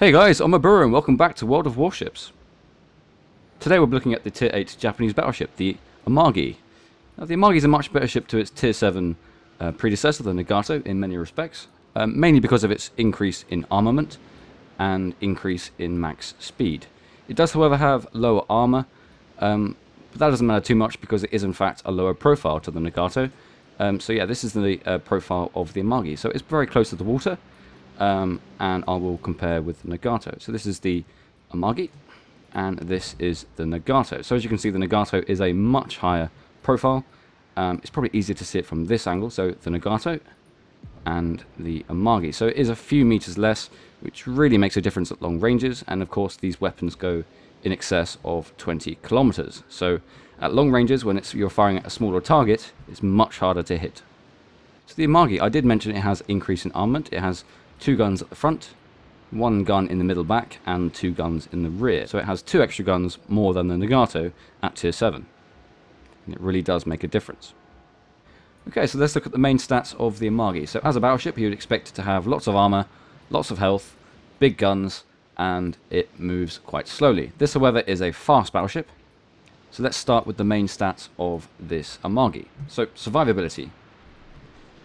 Hey guys, I'm Ubiru and welcome back to World of Warships. Today we're looking at the Tier 8 Japanese battleship, the Amagi. Now, the Amagi is a much better ship to its Tier 7 predecessor, the Nagato, in many respects, mainly because of its increase in armament and increase in max speed. It does, however, have lower armor, but that doesn't matter too much because it is in fact a lower profile to the Nagato. So yeah, this is the profile of the Amagi. So it's very close to the water. And I will compare with Nagato. So this is the Amagi, and this is the Nagato. So as you can see, the Nagato is a much higher profile. It's probably easier to see it from this angle. So the Nagato and the Amagi. So it is a few meters less, which really makes a difference at long ranges. And of course, these weapons go in excess of 20 kilometers. So at long ranges, when you're firing at a smaller target, it's much harder to hit. So the Amagi, I did mention it has increase in armament. It has 2 guns at the front, 1 gun in the middle back, and 2 guns in the rear. So it has 2 extra guns more than the Nagato at Tier 7. And it really does make a difference. Okay, so let's look at the main stats of the Amagi. So as a battleship, you would expect it to have lots of armor, lots of health, big guns, and it moves quite slowly. This, however, is a fast battleship. So let's start with the main stats of this Amagi. So survivability.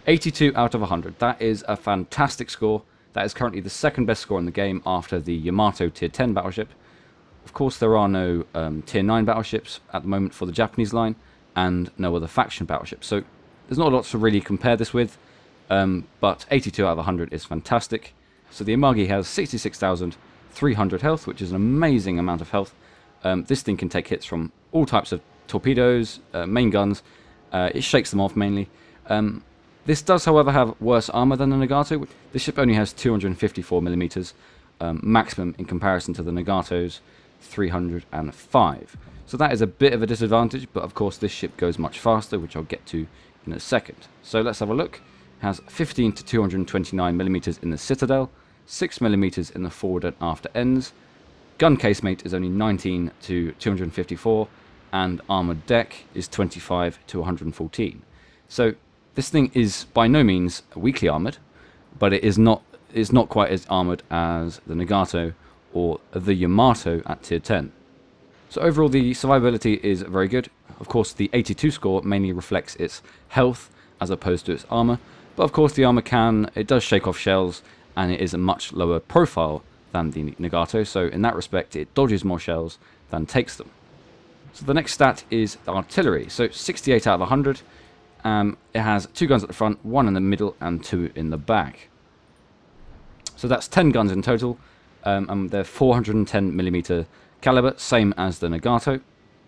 82 out of 100. That is a fantastic score. That is currently the second best score in the game after the Yamato Tier 10 battleship. Of course, there are no Tier 9 battleships at the moment for the Japanese line, and no other faction battleships. So there's not a lot to really compare this with, but 82 out of 100 is fantastic. So the Amagi has 66,300 health, which is an amazing amount of health. This thing can take hits from all types of torpedoes, main guns. It shakes them off mainly. This does, however, have worse armor than the Nagato. This ship only has 254mm maximum in comparison to the Nagato's 305. So that is a bit of a disadvantage, but of course this ship goes much faster, which I'll get to in a second. So let's have a look. It has 15 to 229mm in the citadel, 6mm in the forward and after ends. Gun casemate is only 19 to 254, and armored deck is 25 to 114. So this thing is by no means weakly armored, but it is not quite as armored as the Nagato or the Yamato at Tier 10. So overall, the survivability is very good. Of course, the 82 score mainly reflects its health as opposed to its armor, but of course the armor it does shake off shells, and it is a much lower profile than the Nagato, so in that respect it dodges more shells than takes them. So the next stat is artillery. So 68 out of 100. It has 2 guns at the front, 1 in the middle, and 2 in the back. So that's 10 guns in total, and they're 410mm caliber, same as the Nagato.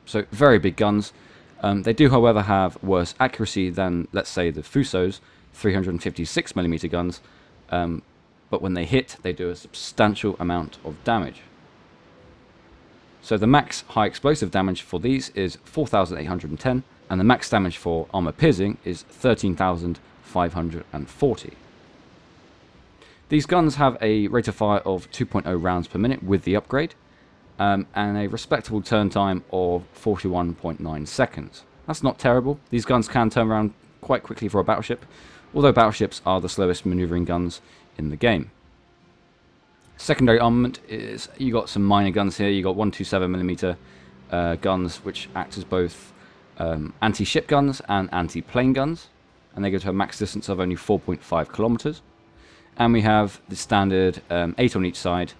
So very big guns. They do, however, have worse accuracy than, let's say, the Fuso's 356mm guns, but when they hit, they do a substantial amount of damage. So the max high explosive damage for these is 4,810, and the max damage for armor piercing is 13,540. These guns have a rate of fire of 2.0 rounds per minute with the upgrade, and a respectable turn time of 41.9 seconds. That's not terrible. These guns can turn around quite quickly for a battleship, although battleships are the slowest maneuvering guns in the game. Secondary armament is, you got some minor guns here. You got 127mm guns, which act as both anti-ship guns and anti-plane guns, and they go to a max distance of only 4.5 kilometers. And we have the standard 8 on each side,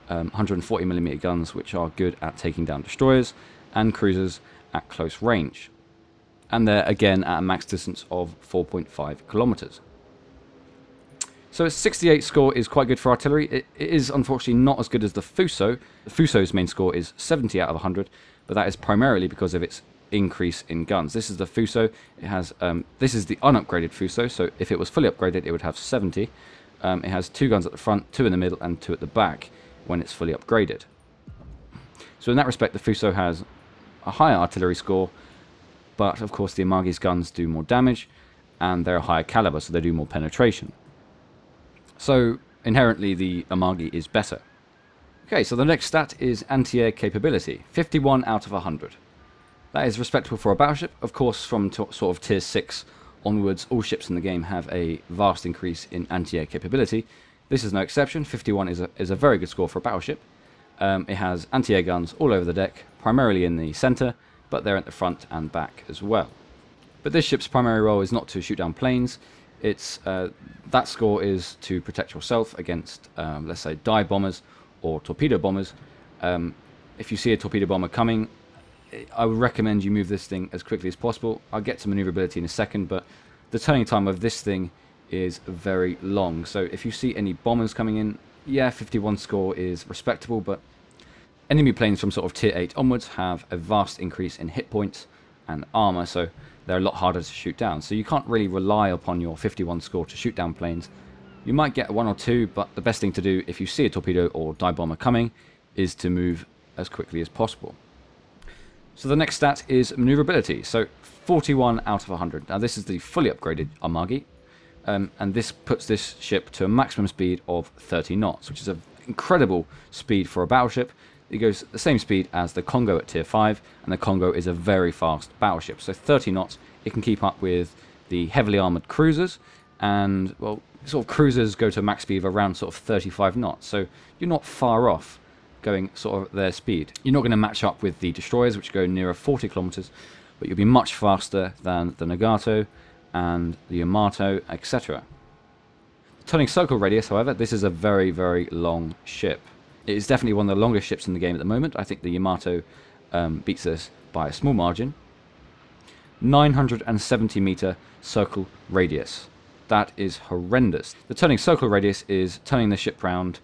140mm guns, which are good at taking down destroyers and cruisers at close range. And they're again at a max distance of 4.5 kilometers. So a 68 score is quite good for artillery. It is unfortunately not as good as the Fuso. The Fuso's main score is 70 out of 100, but that is primarily because of its increase in guns. This is the Fuso. It has this is the unupgraded Fuso, so if it was fully upgraded it would have 70. It has 2 guns at the front, 2 in the middle, and 2 at the back when it's fully upgraded. So in that respect, the Fuso has a higher artillery score, but of course the Amagi's guns do more damage, and they're a higher caliber, so they do more penetration. So inherently the Amagi is better. Okay, so the next stat is anti-air capability, 51 out of 100. That is respectable for a battleship. Of course, from sort of Tier 6 onwards, all ships in the game have a vast increase in anti-air capability, This is no exception. 51 is a very good score for a battleship. It has anti-air guns all over the deck, primarily in the centre, but they're at the front and back as well. But this ship's primary role is not to shoot down planes. It's that score is to protect yourself against, let's say, dive bombers or torpedo bombers. If you see a torpedo bomber coming, I would recommend you move this thing as quickly as possible. I'll get to maneuverability in a second, but the turning time of this thing is very long. So if you see any bombers coming in, yeah, 51 score is respectable, but enemy planes from sort of tier 8 onwards have a vast increase in hit points and armor, so they're a lot harder to shoot down. So you can't really rely upon your 51 score to shoot down planes. You might get one or two, but the best thing to do if you see a torpedo or dive bomber coming is to move as quickly as possible. So the next stat is maneuverability. So 41 out of 100. Now this is the fully upgraded Amagi, and this puts this ship to a maximum speed of 30 knots, which is an incredible speed for a battleship. It goes the same speed as the Congo at tier 5, and the Congo is a very fast battleship. So 30 knots, it can keep up with the heavily armoured cruisers, and, well, sort of cruisers go to a max speed of around sort of 35 knots. So you're not far off going sort of their speed. You're not going to match up with the destroyers, which go nearer 40 kilometers, but you'll be much faster than the Nagato and the Yamato, etc. Turning circle radius, however, this is a very, very long ship. It is definitely one of the longest ships in the game at the moment. I think the Yamato beats this by a small margin. 970 meter circle radius. That is horrendous. The turning circle radius is turning the ship round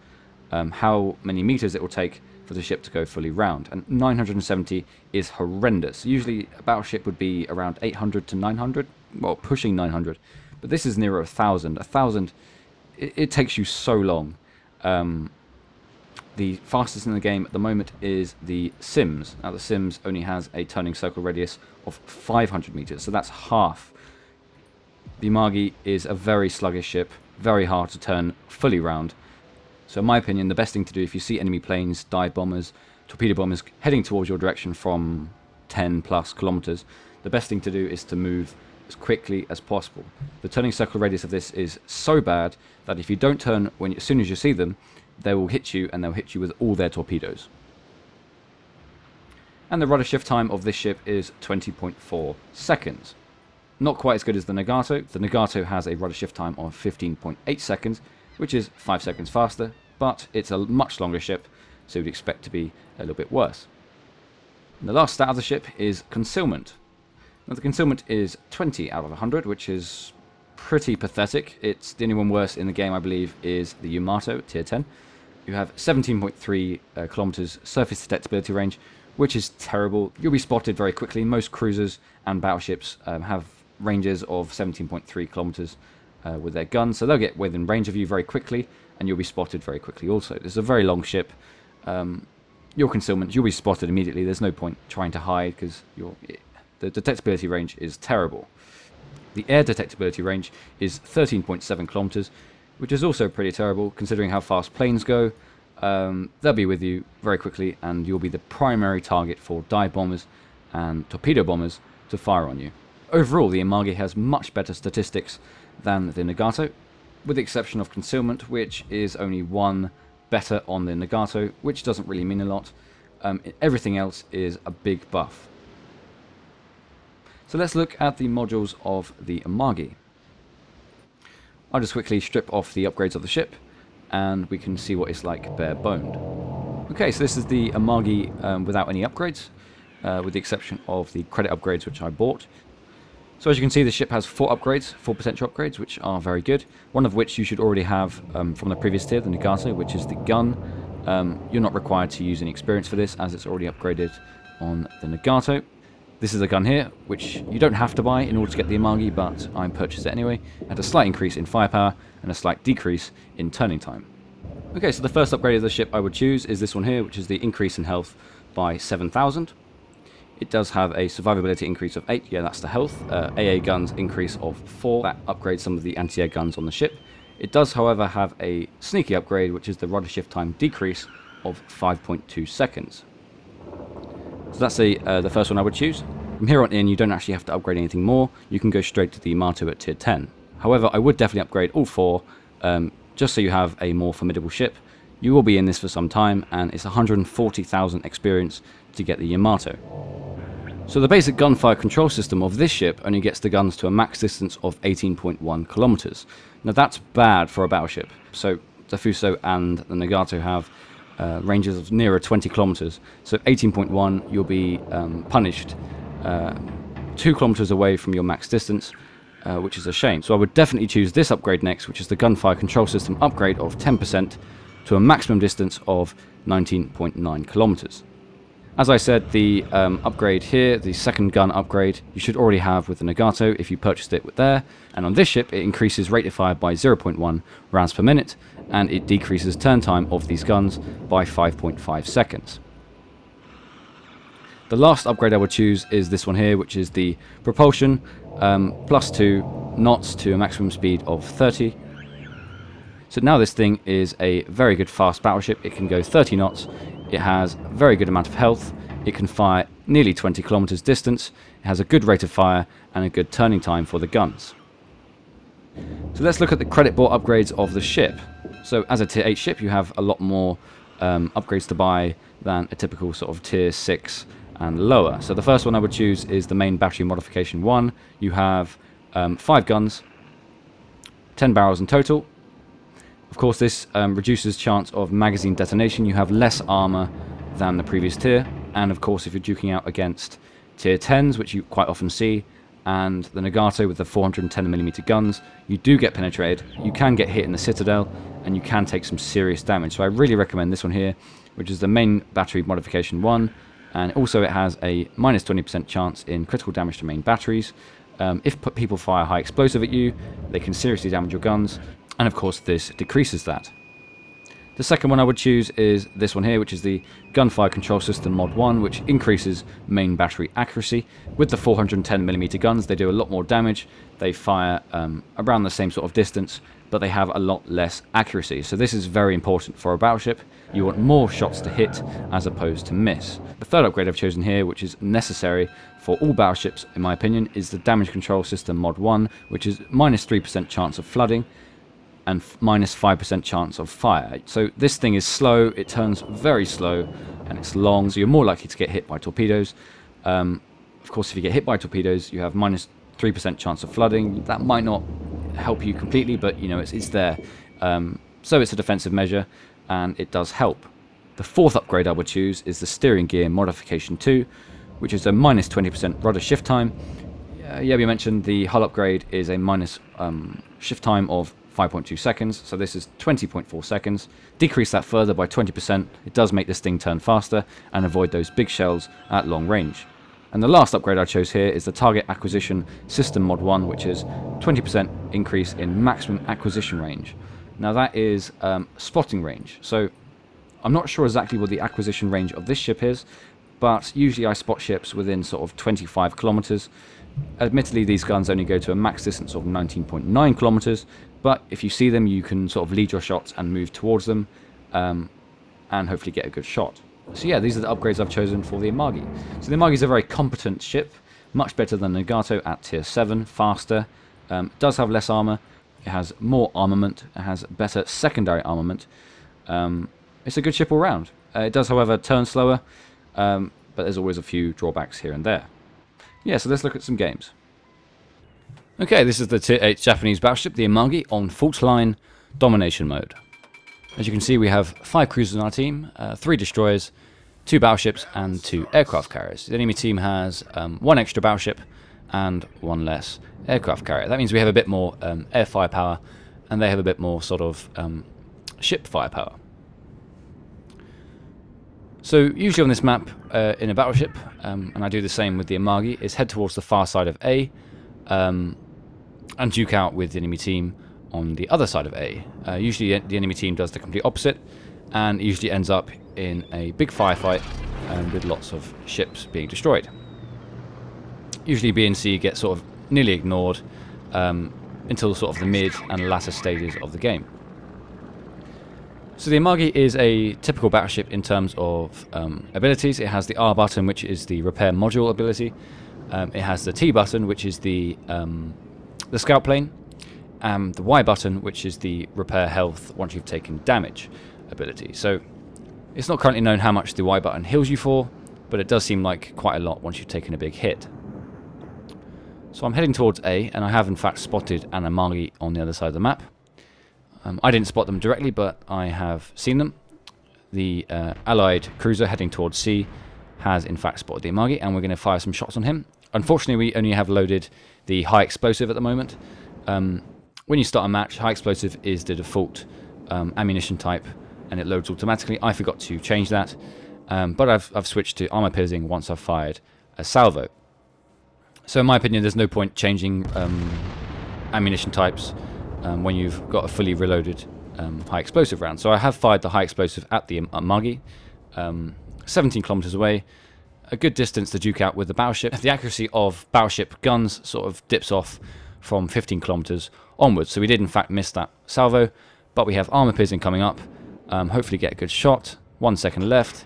how many meters it will take for the ship to go fully round, and 970 is horrendous. Usually a battleship would be around 800 to 900, well, pushing 900, but this is nearer 1,000. 1,000, it takes you so long. The fastest in the game at the moment is the Sims. Now the Sims only has a turning circle radius of 500 meters, so that's half. The Amagi is a very sluggish ship, very hard to turn fully round. So in my opinion, the best thing to do if you see enemy planes, dive bombers, torpedo bombers heading towards your direction from 10 plus kilometers, the best thing to do is to move as quickly as possible. The turning circle radius of this is so bad that if you don't turn as soon as you see them, they will hit you, and they'll hit you with all their torpedoes. And the rudder shift time of this ship is 20.4 seconds. Not quite as good as the Nagato. The Nagato has a rudder shift time of 15.8 seconds, which is 5 seconds faster, but it's a much longer ship, so you'd expect to be a little bit worse. And the last stat of the ship is concealment. Now the concealment is 20 out of 100, which is pretty pathetic. It's the only one worse in the game, I believe, is the Yamato at tier 10. You have 17.3 kilometers surface detectability range, which is terrible. You'll be spotted very quickly. Most cruisers and battleships have ranges of 17.3 kilometers with their guns, so they'll get within range of you very quickly, and you'll be spotted very quickly also. This is a very long ship. Your concealment, you'll be spotted immediately. There's no point trying to hide because the detectability range is terrible. The air detectability range is 13.7 kilometers, which is also pretty terrible considering how fast planes go. They'll be with you very quickly, and you'll be the primary target for dive bombers and torpedo bombers to fire on you. Overall, the Amagi has much better statistics than the Nagato, with the exception of concealment, which is only 1 better on the Nagato, which doesn't really mean a lot. Everything else is a big buff. So let's look at the modules of the Amagi. I'll just quickly strip off the upgrades of the ship, and we can see what it's like bare-boned. Okay, so this is the Amagi without any upgrades, with the exception of the credit upgrades which I bought. So as you can see, the ship has 4 upgrades, 4 potential upgrades, which are very good. One of which you should already have from the previous tier, the Nagato, which is the gun. You're not required to use any experience for this, as it's already upgraded on the Nagato. This is a gun here, which you don't have to buy in order to get the Amagi, but I purchased it anyway. It had a slight increase in firepower and a slight decrease in turning time. Okay, so the first upgrade of the ship I would choose is this one here, which is the increase in health by 7,000. It does have a survivability increase of 8, yeah, that's the health. AA guns increase of 4, that upgrades some of the anti-air guns on the ship. It does, however, have a sneaky upgrade, which is the rudder shift time decrease of 5.2 seconds. So that's the first one I would choose. From here on in, you don't actually have to upgrade anything more. You can go straight to the Yamato at tier 10. However, I would definitely upgrade all 4, just so you have a more formidable ship. You will be in this for some time, and it's 140,000 experience to get the Yamato. So the basic gunfire control system of this ship only gets the guns to a max distance of 18.1 kilometers. Now that's bad for a battleship. So the Fuso and the Nagato have ranges of nearer 20 kilometers. So 18.1, you'll be punished 2 kilometers away from your max distance, which is a shame. So I would definitely choose this upgrade next, which is the gunfire control system upgrade of 10% to a maximum distance of 19.9 kilometers. As I said, the upgrade here, the second gun upgrade, you should already have with the Nagato if you purchased it there. And on this ship, it increases rate of fire by 0.1 rounds per minute, and it decreases turn time of these guns by 5.5 seconds. The last upgrade I would choose is this one here, which is the propulsion, plus 2 knots to a maximum speed of 30. So now this thing is a very good fast battleship. It can go 30 knots. It has a very good amount of health. It can fire nearly 20 kilometers distance. It has a good rate of fire and a good turning time for the guns. So let's look at the credit bought upgrades of the ship. So as a tier 8 ship, you have a lot more upgrades to buy than a typical sort of tier 6 and lower. So the first one I would choose is the main battery modification 1. You have 5 guns, 10 barrels in total. Of course, this reduces chance of magazine detonation. You have less armor than the previous tier, and of course if you're duking out against tier 10s, which you quite often see, and the Nagato with the 410mm guns, you do get penetrated, you can get hit in the citadel, and you can take some serious damage. So I really recommend this one here, which is the main battery modification 1, and also it has a minus 20% chance in critical damage to main batteries. If people fire high explosive at you, they can seriously damage your guns. And of course this decreases that. The second one I would choose is this one here, which is the Gunfire Control System Mod 1, which increases main battery accuracy. With the 410mm guns, they do a lot more damage. They fire around the same sort of distance, but they have a lot less accuracy. So this is very important for a battleship. You want more shots to hit as opposed to miss. The third upgrade I've chosen here, which is necessary for all battleships in my opinion, is the Damage Control System Mod 1, which is minus 3% chance of flooding and minus 5% chance of fire. So this thing is slow, it turns very slow, and it's long, so you're more likely to get hit by torpedoes. Of course, if you get hit by torpedoes, you have minus 3% chance of flooding. That might not help you completely, but you know, it's there. So it's a defensive measure, and it does help. The fourth upgrade I would choose is the Steering Gear Modification 2, which is a minus 20% rudder shift time. Yeah, we mentioned the hull upgrade is a minus shift time of 5.2 seconds, so this is 20.4 seconds. Decrease that further by 20%. It does make this thing turn faster and avoid those big shells at long range. And the last upgrade I chose here is the Target Acquisition System Mod 1, which is 20% increase in maximum acquisition range. Now that is spotting range, so I'm not sure exactly what the acquisition range of this ship is, but usually I spot ships within sort of 25 kilometers. Admittedly, these guns only go to a max distance of 19.9 kilometers, but if you see them, you can sort of lead your shots and move towards them, and hopefully get a good shot. So yeah, these are the upgrades I've chosen for the Amagi. So the Amagi is a very competent ship, much better than Nagato at tier 7, faster, does have less armor, it has more armament, it has better secondary armament. It's a good ship all round. It does, however, turn slower, but there's always a few drawbacks here and there. Yeah, so let's look at some games. Okay, this is the tier 8 Japanese battleship, the Amagi, on fault line domination mode. As you can see, we have 5 cruisers on our team, 3 destroyers, 2 battleships, and 2 aircraft carriers. The enemy team has 1 extra battleship and 1 less aircraft carrier. That means we have a bit more air firepower, and they have a bit more sort of ship firepower. So usually on this map, in a battleship, and I do the same with the Amagi, is head towards the far side of A, and duke out with the enemy team on the other side of A. Usually the enemy team does the complete opposite, and usually ends up in a big firefight with lots of ships being destroyed. Usually B and C get sort of nearly ignored until sort of the mid and latter stages of the game. So the Amagi is a typical battleship in terms of abilities. It has the R button, which is the repair module ability. It has the T button, which is the scout plane. and the Y button, which is the repair health once you've taken damage ability. So it's not currently known how much the Y button heals you for, but it does seem like quite a lot once you've taken a big hit. So I'm heading towards A, and I have in fact spotted an Amagi on the other side of the map. I didn't spot them directly, but I have seen them. The allied cruiser heading towards C has in fact spotted the Amagi, and we're going to fire some shots on him. Unfortunately, we only have loaded the high explosive at the moment. When you start a match, high explosive is the default ammunition type, and it loads automatically. I forgot to change that, but I've switched to armor piercing once I've fired a salvo. So in my opinion, there's no point changing ammunition types when you've got a fully reloaded high explosive round. So I have fired the high explosive at the Amagi, 17 kilometers away, a good distance to duke out with the battleship. The accuracy of battleship guns sort of dips off from 15 kilometers onwards, so we did in fact miss that salvo, but we have armor piercing coming up. Hopefully get a good shot. 1 second left,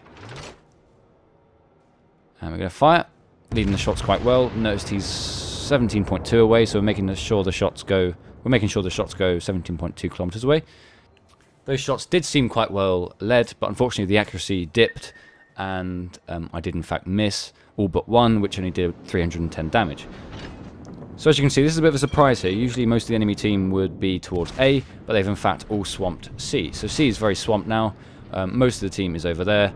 and we're going to fire. Leading the shots quite well. Noticed he's 17.2 away, so we're making sure the shots go 17.2 kilometers away. Those shots did seem quite well led, but unfortunately the accuracy dipped, and I did in fact miss all but one, which only did 310 damage. So as you can see, this is a bit of a surprise here. Usually most of the enemy team would be towards A, but they've in fact all swamped C. So C is very swamped now. Most of the team is over there,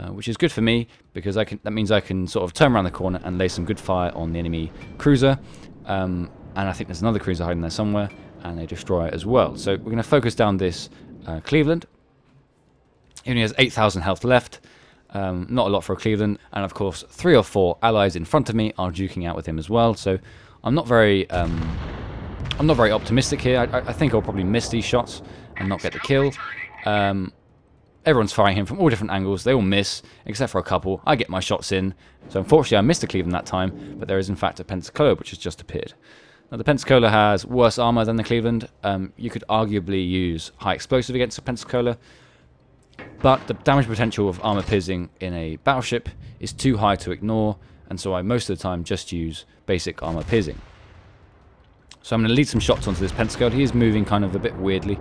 which is good for me, because that means I can sort of turn around the corner and lay some good fire on the enemy cruiser. And I think there's another cruiser hiding there somewhere, and they destroy it as well. So we're going to focus down this Cleveland. He only has 8,000 health left. Not a lot for a Cleveland. And of course, 3 or 4 allies in front of me are duking out with him as well. So I'm not very optimistic here. I think I'll probably miss these shots and not get the kill. Everyone's firing him from all different angles. They all miss, except for a couple. I get my shots in. So unfortunately, I missed the Cleveland that time, but there is in fact a Pensacola, which has just appeared. Now, the Pensacola has worse armor than the Cleveland. You could arguably use high explosive against the Pensacola, but the damage potential of armor piercing in a battleship is too high to ignore, and so I most of the time just use basic armor piercing. So I'm going to lead some shots onto this Pensacola. He is moving kind of a bit weirdly.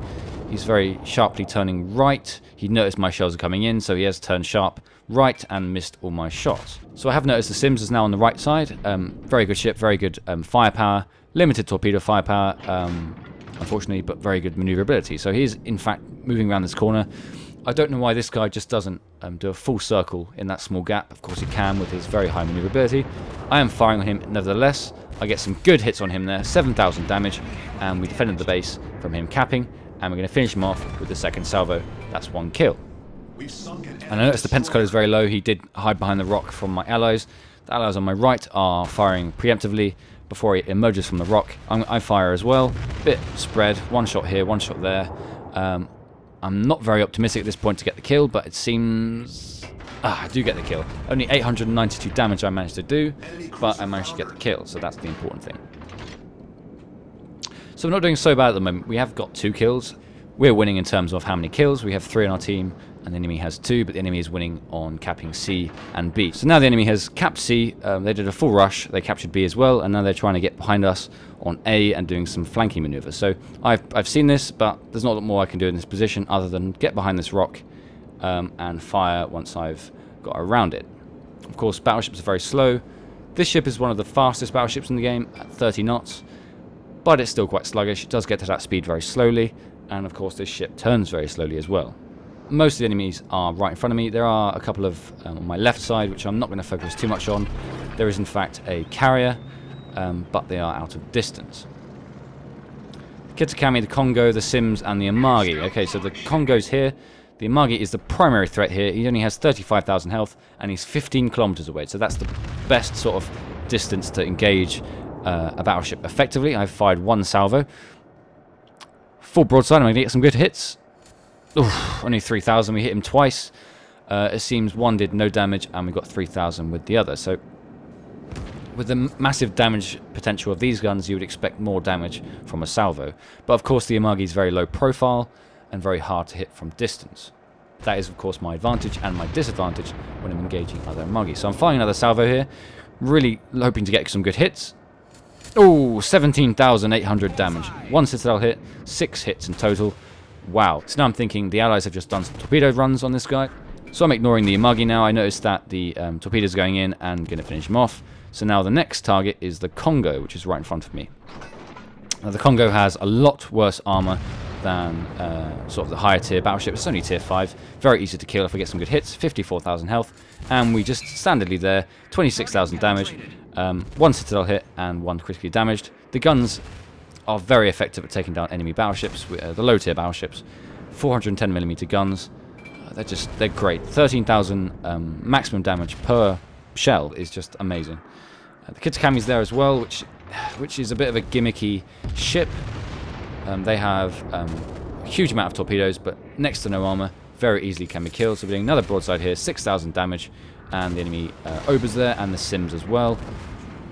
He's very sharply turning right. He noticed my shells are coming in, so he has turned sharp right and missed all my shots. So I have noticed the Sims is now on the right side. Very good ship, very good firepower, limited torpedo firepower, unfortunately, but very good maneuverability. So he's in fact moving around this corner. I don't know why this guy just doesn't do a full circle in that small gap. Of course he can with his very high maneuverability. I am firing on him nevertheless. I get some good hits on him there, 7,000 damage, and we defended the base from him capping, and we're going to finish him off with the second salvo. That's 1 kill. And I noticed the Pensacola is very low. He did hide behind the rock from my allies. The allies on my right are firing preemptively before he emerges from the rock. I fire as well. Bit spread, 1 shot here, 1 shot there. I'm not very optimistic at this point to get the kill, but it seems... I do get the kill. Only 892 damage I managed to do, but I managed to get the kill, so that's the important thing. So we're not doing so bad at the moment. We have got 2 kills. We're winning in terms of how many kills. We have 3 on our team, and the enemy has 2, but the enemy is winning on capping C and B. So now the enemy has capped C. They did a full rush. They captured B as well, and now they're trying to get behind us on A and doing some flanking maneuvers. So I've seen this, but there's not a lot more I can do in this position other than get behind this rock and fire once I've got around it. Of course, battleships are very slow. This ship is one of the fastest battleships in the game at 30 knots, but it's still quite sluggish. It does get to that speed very slowly, and of course this ship turns very slowly as well. Most of the enemies are right in front of me. There are a couple of on my left side, which I'm not going to focus too much on. There is in fact a carrier, but they are out of distance. The Kitakami, the Congo, the Sims, and the Amagi. Okay, so the Congo's here. The Amagi is the primary threat here. He only has 35,000 health, and he's 15 kilometers away. So that's the best sort of distance to engage a battleship effectively. I've fired 1 salvo. Full broadside, I'm going to get some good hits. Oof, only 3,000. We hit him twice. It seems 1 did no damage, and we got 3,000 with the other. So with the massive damage potential of these guns, you would expect more damage from a salvo. But of course, the Amagi is very low profile and very hard to hit from distance. That is, of course, my advantage and my disadvantage when I'm engaging other Amagi. So I'm firing another salvo here, really hoping to get some good hits. Oh, 17,800 damage. 1 citadel hit, 6 hits in total. Wow. So now I'm thinking the allies have just done some torpedo runs on this guy. So I'm ignoring the Amagi now. I noticed that the torpedoes going in and going to finish him off. So now the next target is the Congo, which is right in front of me. Now the Congo has a lot worse armor than sort of the higher tier battleship. It's only tier 5. Very easy to kill if I get some good hits. 54,000 health. And we just standardly there. 26,000 damage. 1 citadel hit and 1 critically damaged. The guns are very effective at taking down enemy battleships. The low tier battleships. 410mm guns. They're great. 13,000 maximum damage per shell is just amazing. The Kitakami's there as well, which is a bit of a gimmicky ship. They have a huge amount of torpedoes, but next to no armor, very easily can be killed. So we're doing another broadside here, 6,000 damage, and the enemy Obers there, and the Sims as well.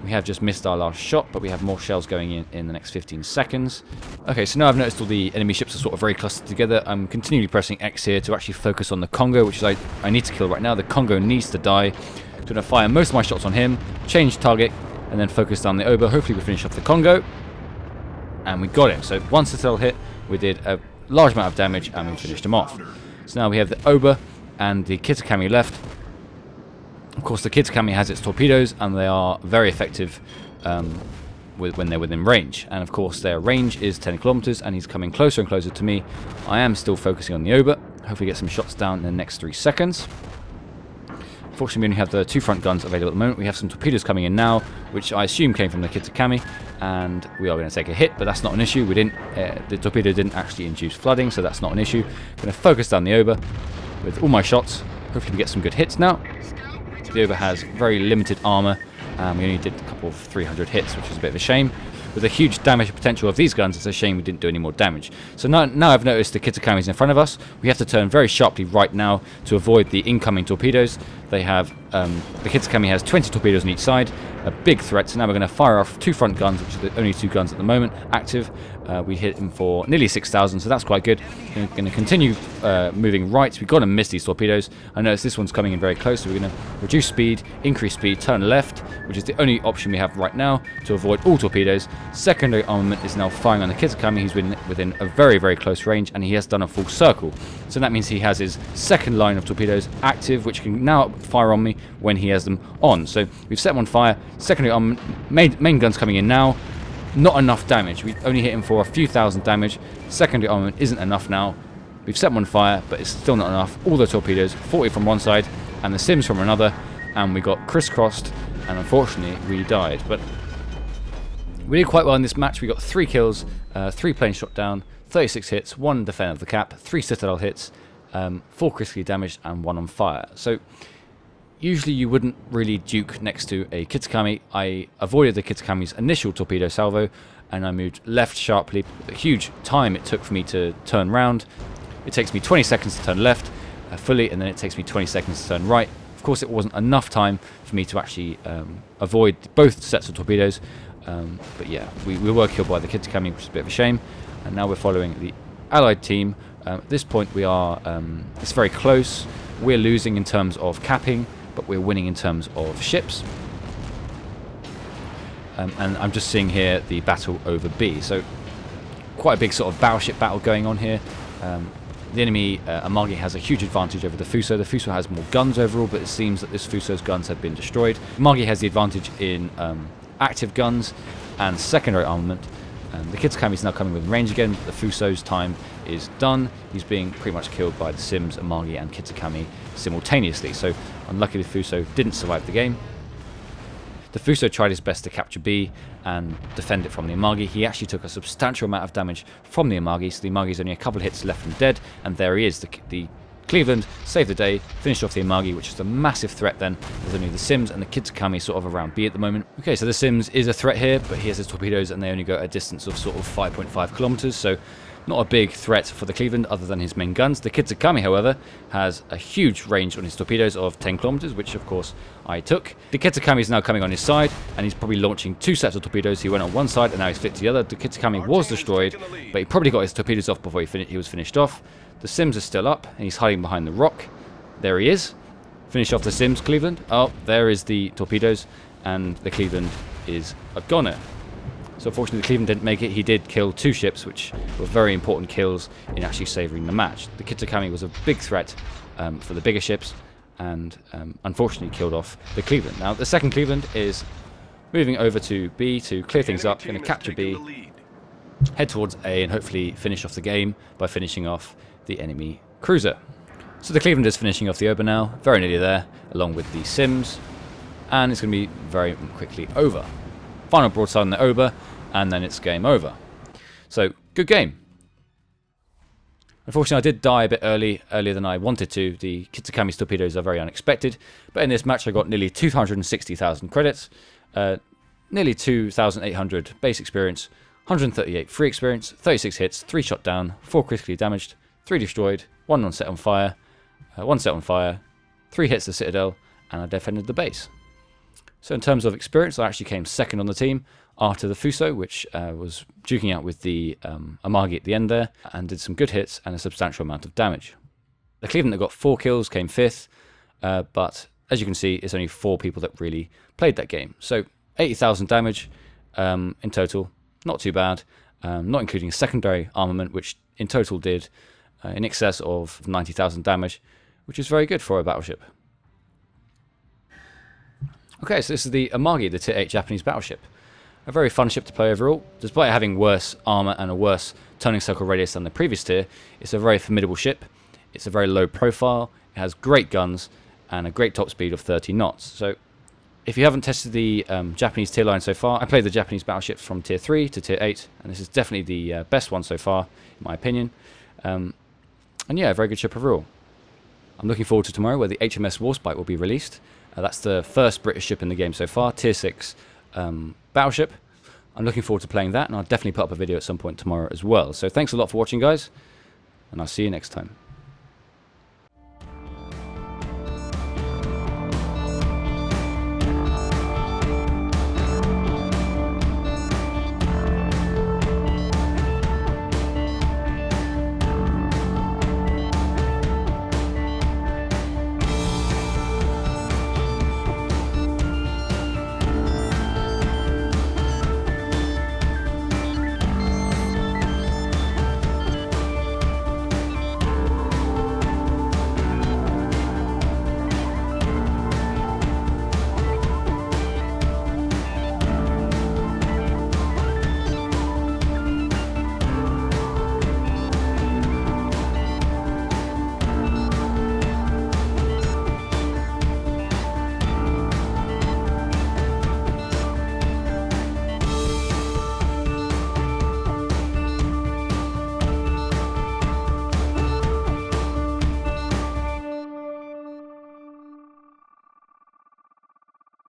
We have just missed our last shot, but we have more shells going in the next 15 seconds. Okay, so now I've noticed all the enemy ships are sort of very clustered together. I'm continually pressing X here to actually focus on the Congo, which is I need to kill right now. The Congo needs to die. I'm going to fire most of my shots on him, change target, and then focus down the Ober. Hopefully we finish off the Congo. And we got him. So 1 citadel hit, we did a large amount of damage, and we finished him off. So now we have the Ober and the Kitakami left. Of course, the Kitakami has its torpedoes, and they are very effective when they're within range. And of course, their range is 10 kilometers, and he's coming closer and closer to me. I am still focusing on the Ober. Hopefully get some shots down in the next 3 seconds. Fortunately, we only have the 2 front guns available at the moment. We have some torpedoes coming in now, which I assume came from the Kitakami, and we are going to take a hit, but that's not an issue. The torpedo didn't actually induce flooding, so that's not an issue. I'm going to focus down the Ober with all my shots. Hopefully we get some good hits now. The Ober has very limited armor. We only did a couple of 300 hits, which is a bit of a shame. With the huge damage potential of these guns, it's a shame we didn't do any more damage. So now I've noticed the Kitakami's in front of us. We have to turn very sharply right now to avoid the incoming torpedoes. They have the Kitakami has 20 torpedoes on each side, a big threat. So now we're going to fire off 2 front guns, which are the only 2 guns at the moment active. We hit him for nearly 6,000, so that's quite good. We're going to continue moving right. We've got to miss these torpedoes. I notice this one's coming in very close, so we're going to reduce speed, increase speed, turn left, which is the only option we have right now to avoid all torpedoes. Secondary armament is now firing on the Kitakami. He's within a very, very close range, and he has done a full circle. So that means he has his second line of torpedoes active, which can now fire on me when he has them on. So we've set him on fire. Secondary armament, main guns coming in now. Not enough damage. We only hit him for a few thousand damage. Secondary armament isn't enough now. We've set him on fire, but it's still not enough. All the torpedoes, 40 from one side, and the Sims from another, and we got crisscrossed, and unfortunately we died. But we did quite well in this match. We got 3 kills, 3 planes shot down, 36 hits, 1 defender of the cap, 3 citadel hits, 4 critically damaged, and 1 on fire. So usually you wouldn't really duke next to a Kitakami. I avoided the Kitakami's initial torpedo salvo, and I moved left sharply. The huge time it took for me to turn round. It takes me 20 seconds to turn left fully, and then it takes me 20 seconds to turn right. Of course, it wasn't enough time for me to actually avoid both sets of torpedoes. But yeah, we were killed by the Kitakami, which is a bit of a shame. And now we're following the Allied team. At this point, we are it's very close. We're losing in terms of capping, but we're winning in terms of ships. And I'm just seeing here the battle over B. So quite a big sort of battleship battle going on here. The enemy Amagi has a huge advantage over the Fuso. The Fuso has more guns overall, but it seems that this Fuso's guns have been destroyed. Amagi has the advantage in active guns and secondary armament. The Kitakami is now coming within range again, but the Fuso's time is done. He's being pretty much killed by the Sims, Amagi, and Kitakami simultaneously. So unluckily the Fuso didn't survive the game. The Fuso tried his best to capture B and defend it from the Amagi. He actually took a substantial amount of damage from the Amagi, so the Amagi's only a couple of hits left and dead, and there he is. The Cleveland saved the day, finished off the Amagi, which is a massive threat then. There's only the Sims and the Kitakami sort of around B at the moment. Okay, so the Sims is a threat here, but he has his torpedoes and they only go at a distance of sort of 5.5 kilometers, so not a big threat for the Cleveland other than his main guns. The Kitakami, however, has a huge range on his torpedoes of 10 kilometers, which of course I took. The Kitakami is now coming on his side, and he's probably launching 2 sets of torpedoes. He went on one side and now he's flipped to the other. The Kitakami was destroyed, but he probably got his torpedoes off before he was finished off. The Sims are still up, and he's hiding behind the rock. There he is. Finish off the Sims, Cleveland. Oh, there is the torpedoes, and the Cleveland is a goner. So unfortunately the Cleveland didn't make it. He did kill 2 ships, which were very important kills in actually saving the match. The Kitakami was a big threat for the bigger ships, and unfortunately killed off the Cleveland. Now the second Cleveland is moving over to B to clear things up, going to capture B, head towards A, and hopefully finish off the game by finishing off the enemy cruiser. So the Cleveland is finishing off the Oba now, very nearly there, along with the Sims, and it's going to be very quickly over. Final broadside on the Oba, and then it's game over. So, good game. Unfortunately, I did die a bit earlier than I wanted to. The Kitakami torpedoes are very unexpected, but in this match I got nearly 260,000 credits, nearly 2,800 base experience, 138 free experience, 36 hits, 3 shot down, 4 critically damaged, 3 destroyed, 1 on set on fire, 1 set on fire, 3 hits the Citadel, and I defended the base. So in terms of experience, I actually came second on the team after the Fuso, which was duking out with the Amagi at the end there, and did some good hits and a substantial amount of damage. The Cleveland that got 4 kills came 5th, but as you can see, it's only 4 people that really played that game. So 80,000 damage in total, not too bad, not including a secondary armament, which in total did in excess of 90,000 damage, which is very good for a battleship. Okay, so this is the Amagi, the Tier 8 Japanese battleship. A very fun ship to play overall. Despite having worse armor and a worse turning circle radius than the previous tier, it's a very formidable ship. It's a very low profile, it has great guns, and a great top speed of 30 knots. So if you haven't tested the Japanese tier line so far, I played the Japanese battleships from Tier 3 to Tier 8, and this is definitely the best one so far, in my opinion. And yeah, a very good ship overall. I'm looking forward to tomorrow, where the HMS Warships will be released. That's the first British ship in the game so far, Tier 6 battleship. I'm looking forward to playing that, and I'll definitely put up a video at some point tomorrow as well. So thanks a lot for watching, guys, and I'll see you next time.